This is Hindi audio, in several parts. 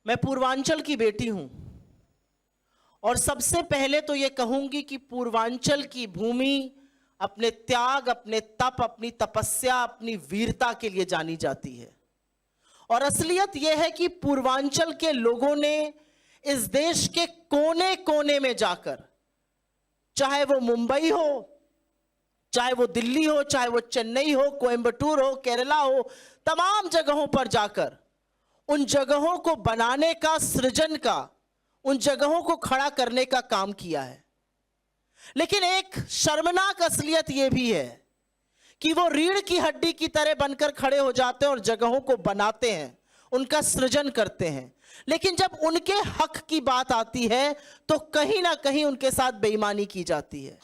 मैं पूर्वांचल की बेटी हूं और सबसे पहले तो ये कहूंगी कि पूर्वांचल की भूमि अपने त्याग, अपने तप, अपनी तपस्या, अपनी वीरता के लिए जानी जाती है। और असलियत यह है कि पूर्वांचल के लोगों ने इस देश के कोने कोने में जाकर, चाहे वो मुंबई हो, चाहे वो दिल्ली हो, चाहे वो चेन्नई हो, कोयंबटूर हो, केरला हो, तमाम जगहों पर जाकर उन जगहों को बनाने का, सृजन का, उन जगहों को खड़ा करने का काम किया है। लेकिन एक शर्मनाक असलियत यह भी है कि वो रीढ़ की हड्डी की तरह बनकर खड़े हो जाते हैं और जगहों को बनाते हैं, उनका सृजन करते हैं, लेकिन जब उनके हक की बात आती है तो कहीं ना कहीं उनके साथ बेईमानी की जाती है।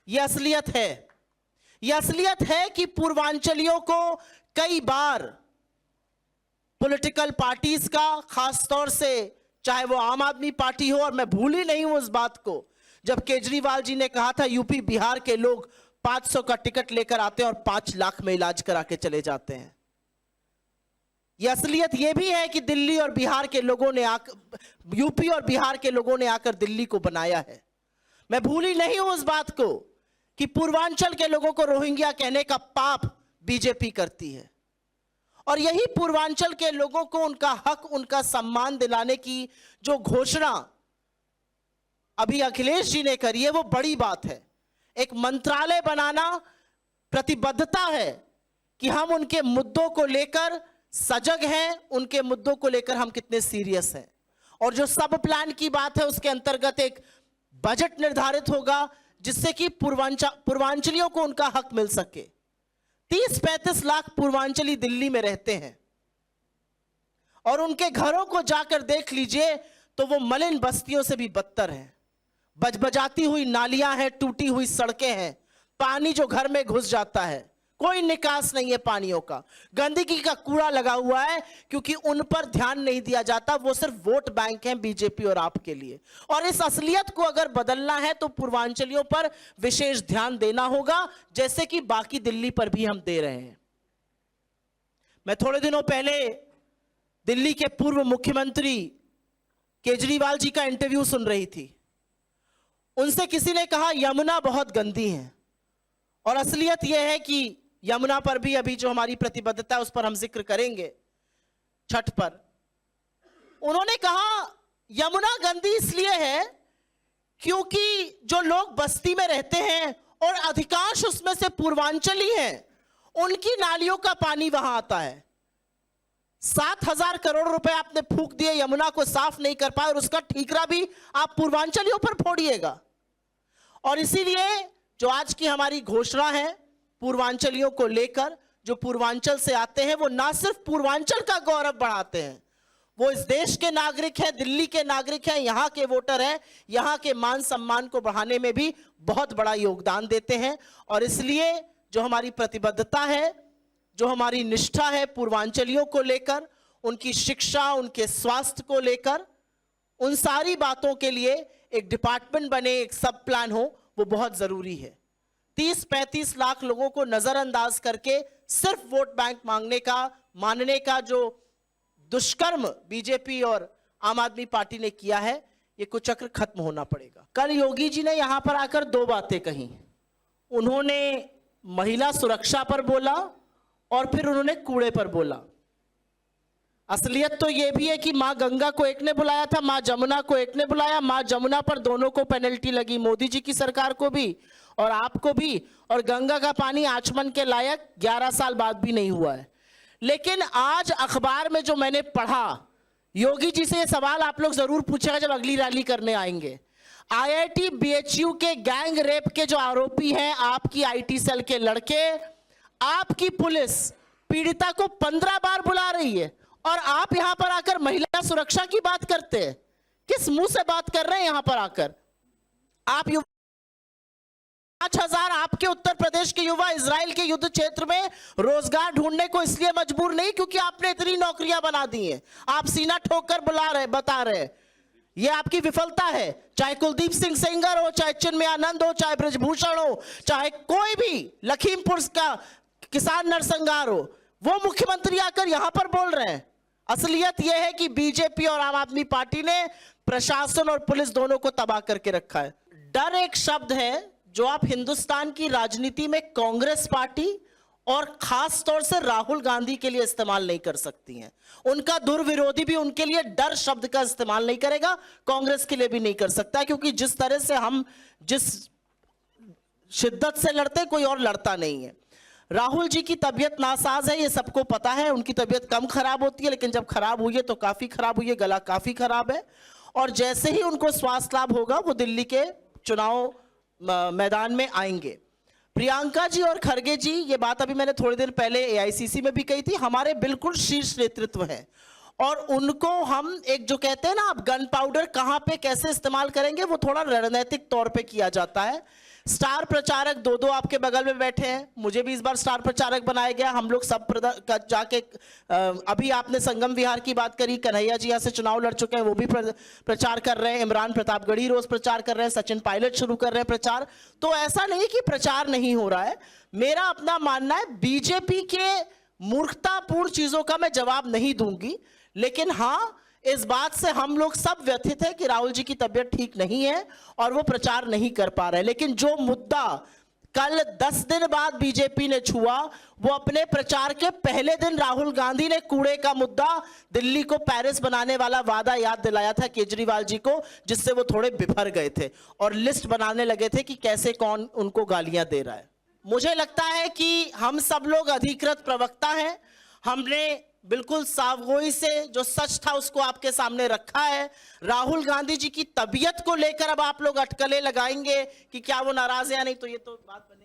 यह असलियत है। यह असलियत है कि पूर्वांचलियों को कई बार पॉलिटिकल पार्टीज का, खासतौर से चाहे वो आम आदमी पार्टी हो, और मैं भूल ही नहीं हूं उस बात को जब केजरीवाल जी ने कहा था यूपी बिहार के लोग 500 का टिकट लेकर आते हैं और 5 लाख में इलाज करा के चले जाते हैं। यह असलियत यह भी है कि दिल्ली और बिहार के लोगों ने यूपी और बिहार के लोगों ने आकर दिल्ली को बनाया है। मैं भूल ही नहीं हूं उस बात को कि पूर्वांचल के लोगों को रोहिंग्या कहने का पाप बीजेपी करती है। और यही पूर्वांचल के लोगों को उनका हक, उनका सम्मान दिलाने की जो घोषणा अभी अखिलेश जी ने करी है, वो बड़ी बात है। एक मंत्रालय बनाना प्रतिबद्धता है कि हम उनके मुद्दों को लेकर सजग हैं, उनके मुद्दों को लेकर हम कितने सीरियस हैं। और जो सब प्लान की बात है, उसके अंतर्गत एक बजट निर्धारित होगा जिससे कि पूर्वांचलियों को उनका हक मिल सके। 30-35 लाख पूर्वांचली दिल्ली में रहते हैं और उनके घरों को जाकर देख लीजिए तो वो मलिन बस्तियों से भी बदतर हैं। बजबजाती हुई नालियां हैं, टूटी हुई सड़कें हैं, पानी जो घर में घुस जाता है, कोई निकास नहीं है पानियों का, गंदगी का कूड़ा लगा हुआ है क्योंकि उन पर ध्यान नहीं दिया जाता। वो सिर्फ वोट बैंक हैं बीजेपी और आपके लिए। और इस असलियत को अगर बदलना है तो पूर्वांचलियों पर विशेष ध्यान देना होगा, जैसे कि बाकी दिल्ली पर भी हम दे रहे हैं। मैं थोड़े दिनों पहले दिल्ली के पूर्व मुख्यमंत्री केजरीवाल जी का इंटरव्यू सुन रही थी। उनसे किसी ने कहा यमुना बहुत गंदी है, और असलियत यह है कि यमुना पर भी अभी जो हमारी प्रतिबद्धता है उस पर हम जिक्र करेंगे छठ पर। उन्होंने कहा यमुना गंदी इसलिए है क्योंकि जो लोग बस्ती में रहते हैं और अधिकांश उसमें से पूर्वांचली हैं, उनकी नालियों का पानी वहां आता है। 7,000 करोड़ रुपए आपने फूंक दिए, यमुना को साफ नहीं कर पाए, और उसका ठीकरा भी आप पूर्वांचलियों पर फोड़िएगा। और इसीलिए जो आज की हमारी घोषणा है पूर्वांचलियों को लेकर, जो पूर्वांचल से आते हैं वो ना सिर्फ पूर्वांचल का गौरव बढ़ाते हैं, वो इस देश के नागरिक हैं, दिल्ली के नागरिक हैं, यहाँ के वोटर हैं, यहाँ के मान सम्मान को बढ़ाने में भी बहुत बड़ा योगदान देते हैं। और इसलिए जो हमारी प्रतिबद्धता है, जो हमारी निष्ठा है पूर्वांचलियों को लेकर, उनकी शिक्षा, उनके स्वास्थ्य को लेकर, उन सारी बातों के लिए एक डिपार्टमेंट बने, एक सब प्लान हो, वो बहुत जरूरी है। 30-35 लाख लोगों को नजरअंदाज करके सिर्फ वोट बैंक मानने का जो दुष्कर्म बीजेपी और आम आदमी पार्टी ने किया है, ये कुचक्र खत्म होना पड़ेगा। कल योगी जी ने यहां पर आकर 2 बातें कही। उन्होंने महिला सुरक्षा पर बोला और फिर उन्होंने कूड़े पर बोला। असलियत तो यह भी है कि मां गंगा को एक ने बुलाया था, मां जमुना को एक ने बुलाया। मां जमुना पर दोनों को पेनल्टी लगी, मोदी जी की सरकार को भी और आपको भी। और गंगा का पानी आचमन के लायक 11 साल बाद भी नहीं हुआ है। लेकिन आज अखबार में जो मैंने पढ़ा, योगी जी से ये सवाल आप लोग जरूर पूछेगा जब अगली रैली करने आएंगे। IIT BHU के गैंग रेप के जो आरोपी हैं, आपकी IT सेल के लड़के, आपकी पुलिस पीड़िता को 15 बार बुला रही है और आप यहां पर आकर महिला सुरक्षा की बात करते हैं। किस मुंह से बात कर रहे हैं यहां पर आकर? आप 5,000 आपके उत्तर प्रदेश के युवा इजराइल के युद्ध क्षेत्र में रोजगार ढूंढने को इसलिए मजबूर नहीं क्योंकि आपने इतनी नौकरियां बना दी हैं। आप सीना ठोक कर बता रहे, ये आपकी विफलता है। चाहे कुलदीप सिंह सेंगर हो, चाहे चिन्मय आनंद हो, चाहे ब्रजभूषण हो, चाहे कोई भी लखीमपुर का किसान नरसंहार हो, वो मुख्यमंत्री आकर यहां पर बोल रहे हैं। असलियत यह है कि बीजेपी और आम आदमी पार्टी ने प्रशासन और पुलिस दोनों को तबाह करके रखा है। डर एक शब्द है जो आप हिंदुस्तान की राजनीति में कांग्रेस पार्टी और खास तौर से राहुल गांधी के लिए इस्तेमाल नहीं कर सकती हैं। उनका दुर्विरोधी भी उनके लिए डर शब्द का इस्तेमाल नहीं करेगा, कांग्रेस के लिए भी नहीं कर सकता, क्योंकि जिस तरह से हम जिस शिद्दत से लड़ते कोई और लड़ता नहीं है। राहुल जी की तबीयत नासाज है, ये सबको पता है। उनकी तबीयत कम खराब होती है, लेकिन जब खराब हुई है तो काफी खराब हुई है, गला काफी खराब है। और जैसे ही उनको स्वास्थ्य लाभ होगा वो दिल्ली के चुनाव मैदान में आएंगे। प्रियंका जी और खरगे जी, ये बात अभी मैंने थोड़ी देर पहले एआईसीसी में भी कही थी, हमारे बिल्कुल शीर्ष नेतृत्व हैं और उनको हम एक जो कहते हैं ना आप गन पाउडर कहां पे कैसे इस्तेमाल करेंगे वो थोड़ा रणनीतिक तौर पे किया जाता है। स्टार प्रचारक दो आपके बगल में बैठे हैं, मुझे भी इस बार स्टार प्रचारक बनाया गया। हम लोग सब जाके अभी आपने संगम विहार की बात करी, कन्हैया जी यहाँ से चुनाव लड़ चुके हैं, वो भी प्रचार कर रहे हैं। इमरान प्रतापगढ़ी रोज प्रचार कर रहे हैं, सचिन पायलट शुरू कर रहे हैं प्रचार। तो ऐसा नहीं कि प्रचार नहीं हो रहा है। मेरा अपना मानना है, बीजेपी के मूर्खतापूर्ण चीजों का मैं जवाब नहीं दूंगी, लेकिन हाँ इस बात से हम लोग सब व्यथित है कि राहुल जी की तबीयत ठीक नहीं है और वो प्रचार नहीं कर पा रहे। लेकिन जो मुद्दा कल 10 दिन बाद बीजेपी ने छुआ, वो अपने प्रचार के पहले दिन राहुल गांधी ने कूड़े का मुद्दा, दिल्ली को पेरिस बनाने वाला वादा याद दिलाया था केजरीवाल जी को, जिससे वो थोड़े बिफर गए थे और लिस्ट बनाने लगे थे कि कैसे कौन उनको गालियां दे रहा है। मुझे लगता है कि हम सब लोग अधिकृत प्रवक्ता हैं, हमने बिल्कुल सावगोई से जो सच था उसको आपके सामने रखा है। राहुल गांधी जी की तबीयत को लेकर अब आप लोग अटकलें लगाएंगे कि क्या वो नाराज है या नहीं, तो ये तो बात बनेगी।